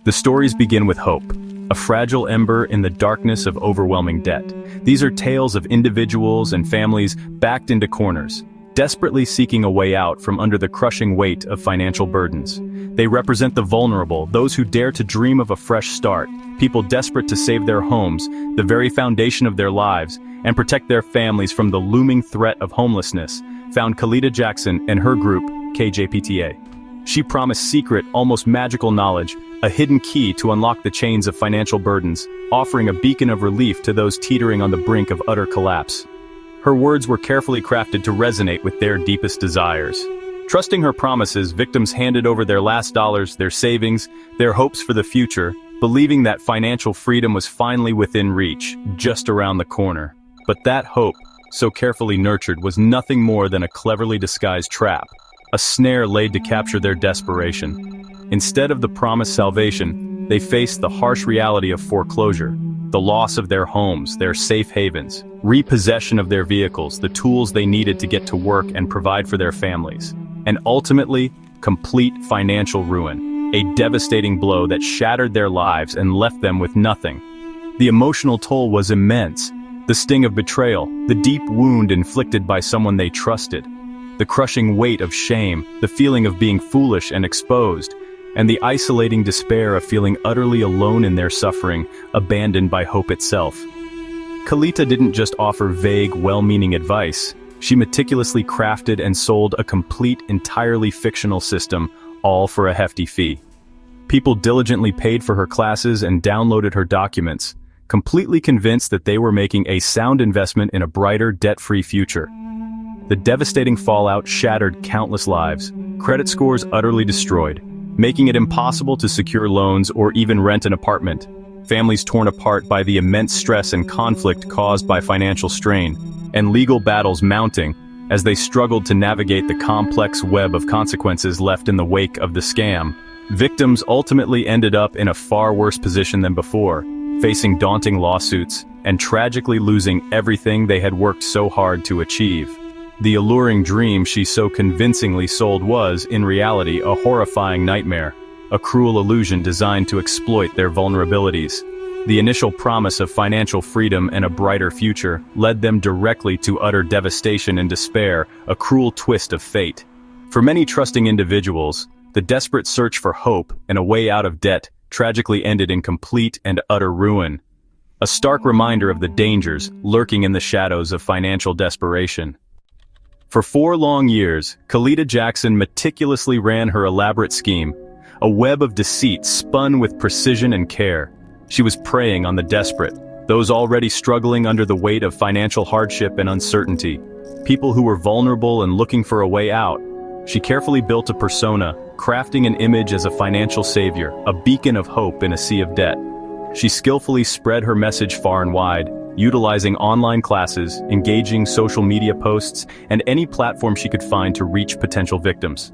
The stories begin with hope, a fragile ember in the darkness of overwhelming debt. These are tales of individuals and families backed into corners, desperately seeking a way out from under the crushing weight of financial burdens. They represent the vulnerable, those who dare to dream of a fresh start, people desperate to save their homes, the very foundation of their lives, and protect their families from the looming threat of homelessness, found KJPTA Jackson and her group, KJPTA. She promised secret, almost magical knowledge, a hidden key to unlock the chains of financial burdens, offering a beacon of relief to those teetering on the brink of utter collapse. Her words were carefully crafted to resonate with their deepest desires. Trusting her promises, victims handed over their last dollars, their savings, their hopes for the future, believing that financial freedom was finally within reach, just around the corner. But that hope, so carefully nurtured, was nothing more than a cleverly disguised trap, a snare laid to capture their desperation. Instead of the promised salvation, they faced the harsh reality of foreclosure, the loss of their homes, their safe havens, repossession of their vehicles, the tools they needed to get to work and provide for their families, and ultimately, complete financial ruin, a devastating blow that shattered their lives and left them with nothing. The emotional toll was immense, the sting of betrayal, the deep wound inflicted by someone they trusted, the crushing weight of shame, the feeling of being foolish and exposed, and the isolating despair of feeling utterly alone in their suffering, abandoned by hope itself. KJPTA didn't just offer vague, well-meaning advice. She meticulously crafted and sold a complete, entirely fictional system, all for a hefty fee. People diligently paid for her classes and downloaded her documents, completely convinced that they were making a sound investment in a brighter, debt-free future. The devastating fallout shattered countless lives, credit scores utterly destroyed, making it impossible to secure loans or even rent an apartment, families torn apart by the immense stress and conflict caused by financial strain, and legal battles mounting as they struggled to navigate the complex web of consequences left in the wake of the scam. Victims ultimately ended up in a far worse position than before, facing daunting lawsuits and tragically losing everything they had worked so hard to achieve. The alluring dream she so convincingly sold was, in reality, a horrifying nightmare, a cruel illusion designed to exploit their vulnerabilities. The initial promise of financial freedom and a brighter future led them directly to utter devastation and despair, a cruel twist of fate. For many trusting individuals, the desperate search for hope and a way out of debt tragically ended in complete and utter ruin. A stark reminder of the dangers lurking in the shadows of financial desperation. For 4 long years, KJPTA Jackson meticulously ran her elaborate scheme, a web of deceit spun with precision and care. She was preying on the desperate, those already struggling under the weight of financial hardship and uncertainty, people who were vulnerable and looking for a way out. She carefully built a persona, crafting an image as a financial savior, a beacon of hope in a sea of debt. She skillfully spread her message far and wide, utilizing online classes, engaging social media posts, and any platform she could find to reach potential victims.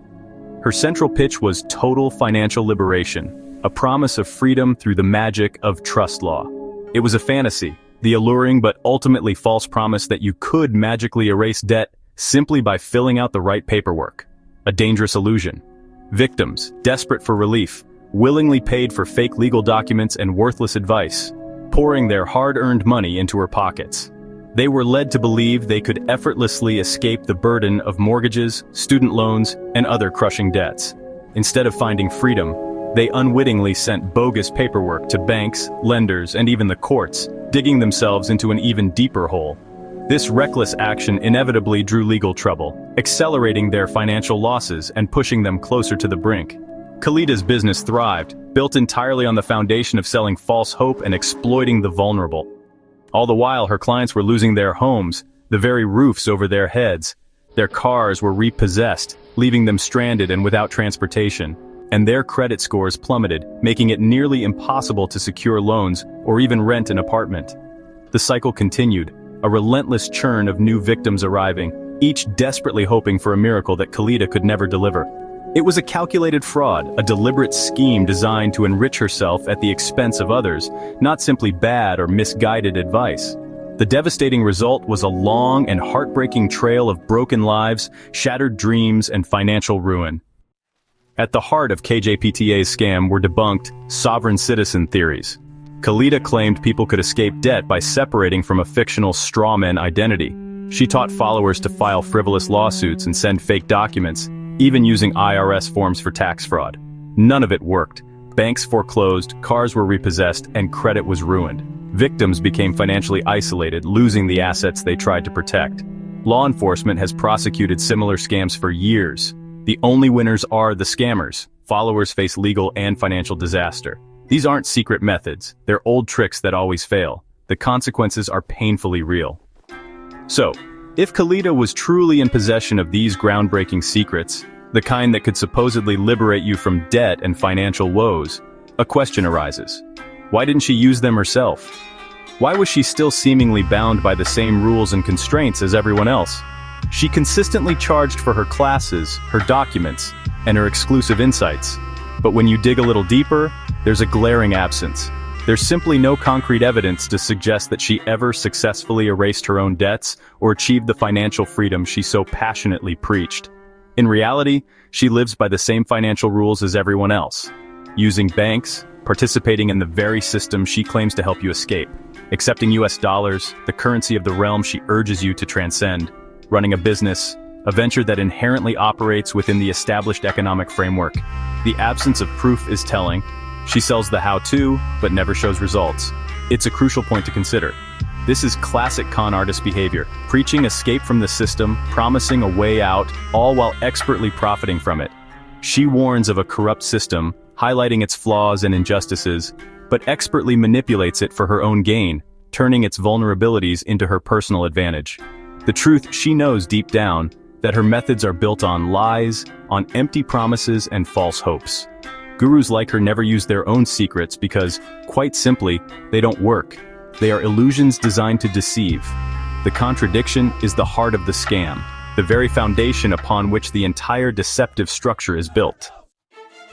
Her central pitch was total financial liberation, a promise of freedom through the magic of trust law. It was a fantasy, the alluring but ultimately false promise that you could magically erase debt simply by filling out the right paperwork. A dangerous illusion. Victims, desperate for relief, willingly paid for fake legal documents and worthless advice, pouring their hard-earned money into her pockets. They were led to believe they could effortlessly escape the burden of mortgages, student loans, and other crushing debts. Instead of finding freedom, they unwittingly sent bogus paperwork to banks, lenders, and even the courts, digging themselves into an even deeper hole. This reckless action inevitably drew legal trouble, accelerating their financial losses and pushing them closer to the brink. KJPTA's business thrived, built entirely on the foundation of selling false hope and exploiting the vulnerable. All the while, her clients were losing their homes, the very roofs over their heads. Their cars were repossessed, leaving them stranded and without transportation. And their credit scores plummeted, making it nearly impossible to secure loans or even rent an apartment. The cycle continued, a relentless churn of new victims arriving, each desperately hoping for a miracle that KJPTA could never deliver. It was a calculated fraud, a deliberate scheme designed to enrich herself at the expense of others, not simply bad or misguided advice. The devastating result was a long and heartbreaking trail of broken lives, shattered dreams, and financial ruin. At the heart of KJPTA's scam were debunked sovereign citizen theories. Khalida claimed people could escape debt by separating from a fictional strawman identity. She taught followers to file frivolous lawsuits and send fake documents, even using IRS forms for tax fraud. None of it worked. Banks foreclosed, cars were repossessed, and credit was ruined. Victims became financially isolated, losing the assets they tried to protect. Law enforcement has prosecuted similar scams for years. The only winners are the scammers. Followers face legal and financial disaster. These aren't secret methods. They're old tricks that always fail. The consequences are painfully real. So, if Khalida was truly in possession of these groundbreaking secrets, the kind that could supposedly liberate you from debt and financial woes, a question arises. Why didn't she use them herself? Why was she still seemingly bound by the same rules and constraints as everyone else? She consistently charged for her classes, her documents, and her exclusive insights. But when you dig a little deeper, there's a glaring absence. There's simply no concrete evidence to suggest that she ever successfully erased her own debts or achieved the financial freedom she so passionately preached. In reality, she lives by the same financial rules as everyone else, using banks, participating in the very system she claims to help you escape, accepting US dollars, the currency of the realm she urges you to transcend, running a business, a venture that inherently operates within the established economic framework. The absence of proof is telling. She sells the how-to, but never shows results. It's a crucial point to consider. This is classic con artist behavior, preaching escape from the system, promising a way out, all while expertly profiting from it. She warns of a corrupt system, highlighting its flaws and injustices, but expertly manipulates it for her own gain, turning its vulnerabilities into her personal advantage. The truth she knows deep down, that her methods are built on lies, on empty promises and false hopes. Gurus like her never use their own secrets because, quite simply, they don't work. They are illusions designed to deceive. The contradiction is the heart of the scam, the very foundation upon which the entire deceptive structure is built.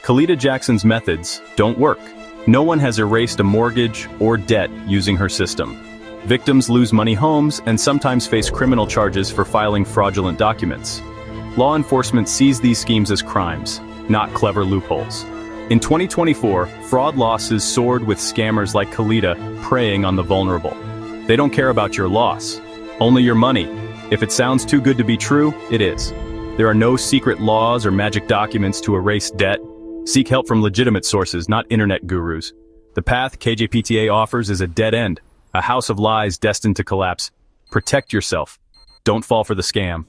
Khalida Jackson's methods don't work. No one has erased a mortgage or debt using her system. Victims lose money homes and sometimes face criminal charges for filing fraudulent documents. Law enforcement sees these schemes as crimes, not clever loopholes. In 2024, fraud losses soared with scammers like Khalida preying on the vulnerable. They don't care about your loss, only your money. If it sounds too good to be true, it is. There are no secret laws or magic documents to erase debt. Seek help from legitimate sources, not internet gurus. The path KJPTA offers is a dead end, a house of lies destined to collapse. Protect yourself. Don't fall for the scam.